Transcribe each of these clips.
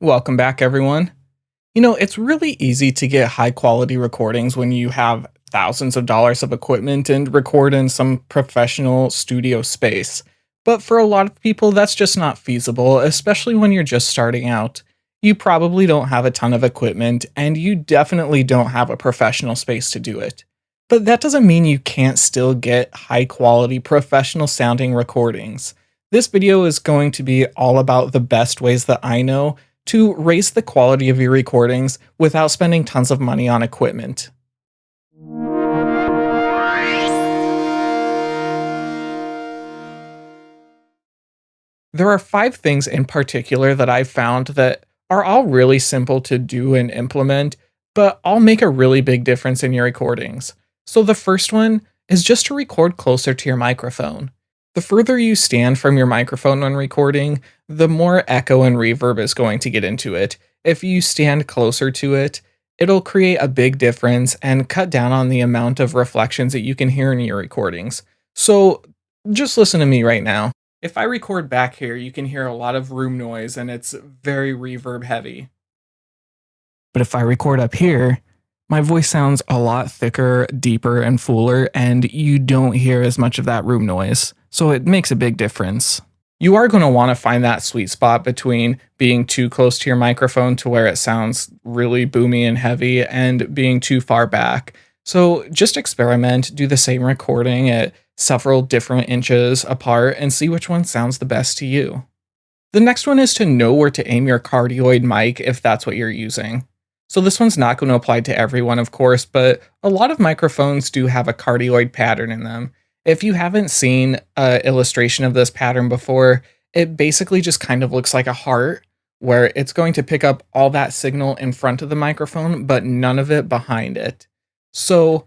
Welcome back, everyone. It's really easy to get high quality recordings when you have thousands of dollars of equipment and record in some professional studio space. But for a lot of people, that's just not feasible, especially when you're just starting out. You probably don't have a ton of equipment, and you definitely don't have a professional space to do it. But that doesn't mean you can't still get high quality professional sounding recordings. This video is going to be all about the best ways that I know to raise the quality of your recordings without spending tons of money on equipment. There are 5 things in particular that I've found that are all really simple to do and implement, but all make a really big difference in your recordings. So the first one is just to record closer to your microphone. The further you stand from your microphone when recording, the more echo and reverb is going to get into it. If you stand closer to it, it'll create a big difference and cut down on the amount of reflections that you can hear in your recordings. So just listen to me right now. If I record back here, you can hear a lot of room noise and it's very reverb heavy. But if I record up here, my voice sounds a lot thicker, deeper, and fuller, and you don't hear as much of that room noise. So it makes a big difference. You are going to want to find that sweet spot between being too close to your microphone to where it sounds really boomy and heavy and being too far back. So just experiment, do the same recording at several different inches apart and see which one sounds the best to you. The next one is to know where to aim your cardioid mic if that's what you're using. So this one's not going to apply to everyone, of course, but a lot of microphones do have a cardioid pattern in them. If you haven't seen an illustration of this pattern before, it basically just kind of looks like a heart, where it's going to pick up all that signal in front of the microphone, but none of it behind it. So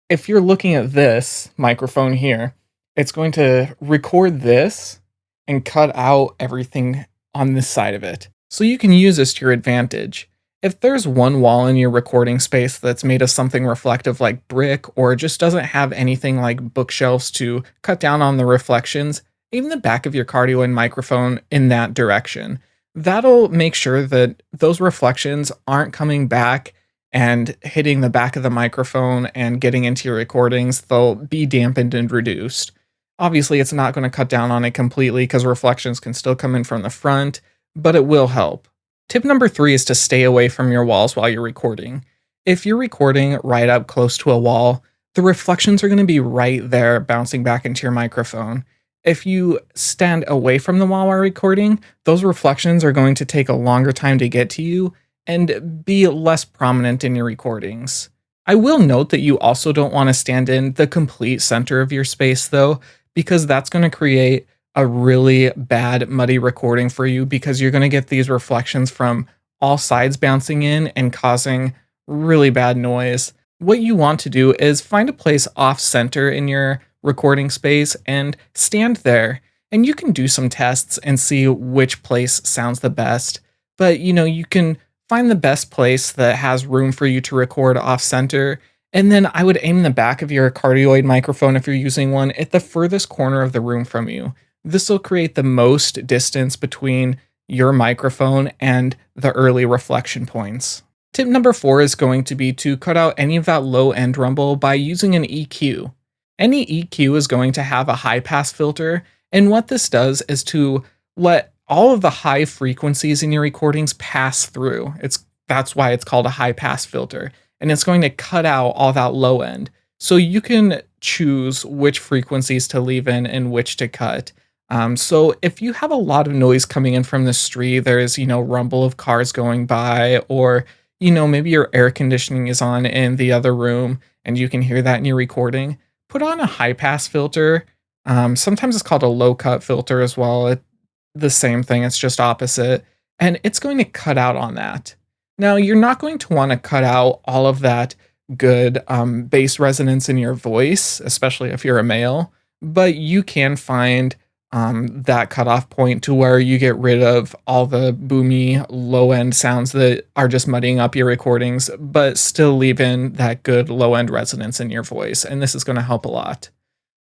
if you're looking at this microphone here, it's going to record this and cut out everything on this side of it. So you can use this to your advantage. If there's one wall in your recording space that's made of something reflective like brick or just doesn't have anything like bookshelves to cut down on the reflections, aim the back of your cardioid microphone in that direction. That'll make sure that those reflections aren't coming back and hitting the back of the microphone and getting into your recordings. They'll be dampened and reduced. Obviously, it's not going to cut down on it completely because reflections can still come in from the front, but it will help. Tip number 3 is to stay away from your walls while you're recording. If you're recording right up close to a wall, the reflections are going to be right there bouncing back into your microphone. If you stand away from the wall while recording, those reflections are going to take a longer time to get to you and be less prominent in your recordings. I will note that you also don't want to stand in the complete center of your space though, because that's going to create a really bad muddy recording for you because you're going to get these reflections from all sides bouncing in and causing really bad noise. What you want to do is find a place off center in your recording space and stand there. And you can do some tests and see which place sounds the best. But you can find the best place that has room for you to record off center. And then I would aim the back of your cardioid microphone if you're using one at the furthest corner of the room from you. This will create the most distance between your microphone and the early reflection points. Tip number 4 is going to be to cut out any of that low end rumble by using an EQ. Any EQ is going to have a high pass filter, and what this does is to let all of the high frequencies in your recordings pass through. That's why it's called a high pass filter, and it's going to cut out all that low end. So you can choose which frequencies to leave in and which to cut. So if you have a lot of noise coming in from the street, there's, rumble of cars going by, or, maybe your air conditioning is on in the other room and you can hear that in your recording, put on a high pass filter. Sometimes it's called a low cut filter as well. The same thing, it's just opposite. And it's going to cut out on that. Now, you're not going to want to cut out all of that good bass resonance in your voice, especially if you're a male, but you can find that cutoff point to where you get rid of all the boomy low end sounds that are just muddying up your recordings, but still leave in that good low end resonance in your voice. And this is going to help a lot.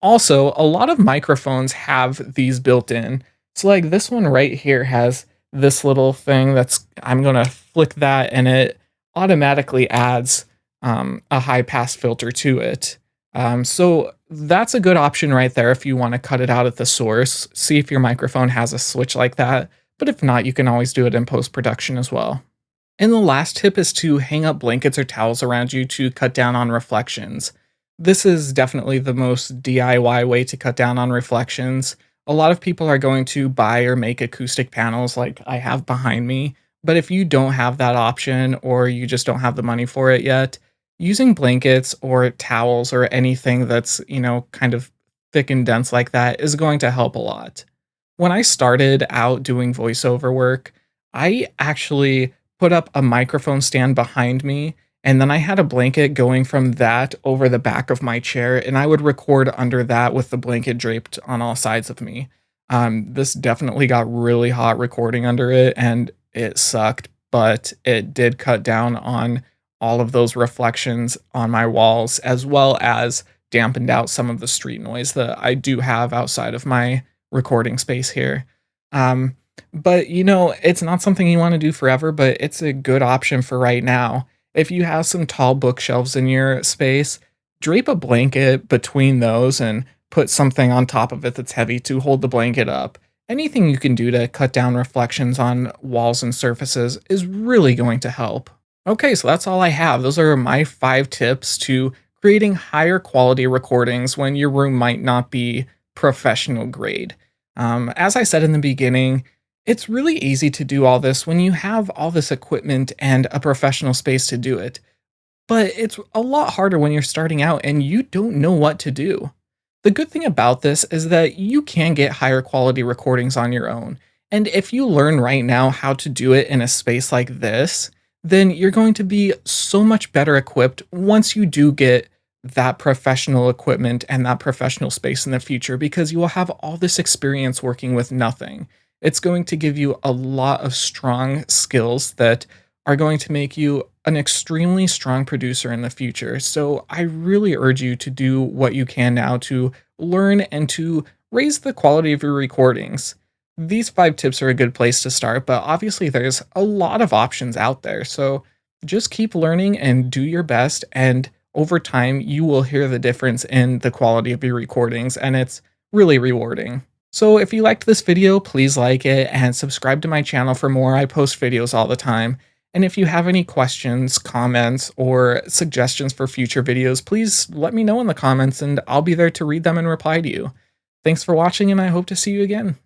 Also, a lot of microphones have these built in. So like this one right here has this little thing that's I'm gonna flick that and it automatically adds a high pass filter to it. So that's a good option right there if you want to cut it out at the source. See if your microphone has a switch like that. But if not, you can always do it in post production as well. And the last tip is to hang up blankets or towels around you to cut down on reflections. This is definitely the most DIY way to cut down on reflections. A lot of people are going to buy or make acoustic panels like I have behind me, but if you don't have that option or you just don't have the money for it yet, using blankets or towels or anything that's, kind of thick and dense like that is going to help a lot. When I started out doing voiceover work, I actually put up a microphone stand behind me, and then I had a blanket going from that over the back of my chair, and I would record under that with the blanket draped on all sides of me. This definitely got really hot recording under it, and it sucked, but it did cut down on all of those reflections on my walls, as well as dampened out some of the street noise that I do have outside of my recording space here. Um, but it's not something you want to do forever, but it's a good option for right now. If you have some tall bookshelves in your space, drape a blanket between those and put something on top of it that's heavy to hold the blanket up. Anything you can do to cut down reflections on walls and surfaces is really going to help. Okay, so that's all I have. Those are my 5 tips to creating higher quality recordings when your room might not be professional grade. As I said in the beginning, it's really easy to do all this when you have all this equipment and a professional space to do it. But it's a lot harder when you're starting out and you don't know what to do. The good thing about this is that you can get higher quality recordings on your own. And if you learn right now how to do it in a space like this, then you're going to be so much better equipped once you do get that professional equipment and that professional space in the future because you will have all this experience working with nothing. It's going to give you a lot of strong skills that are going to make you an extremely strong producer in the future. So I really urge you to do what you can now to learn and to raise the quality of your recordings. These 5 tips are a good place to start, but obviously there's a lot of options out there. So just keep learning and do your best. And over time, you will hear the difference in the quality of your recordings, and it's really rewarding. So if you liked this video, please like it and subscribe to my channel for more. I post videos all the time. And if you have any questions, comments, or suggestions for future videos, please let me know in the comments and I'll be there to read them and reply to you. Thanks for watching, and I hope to see you again.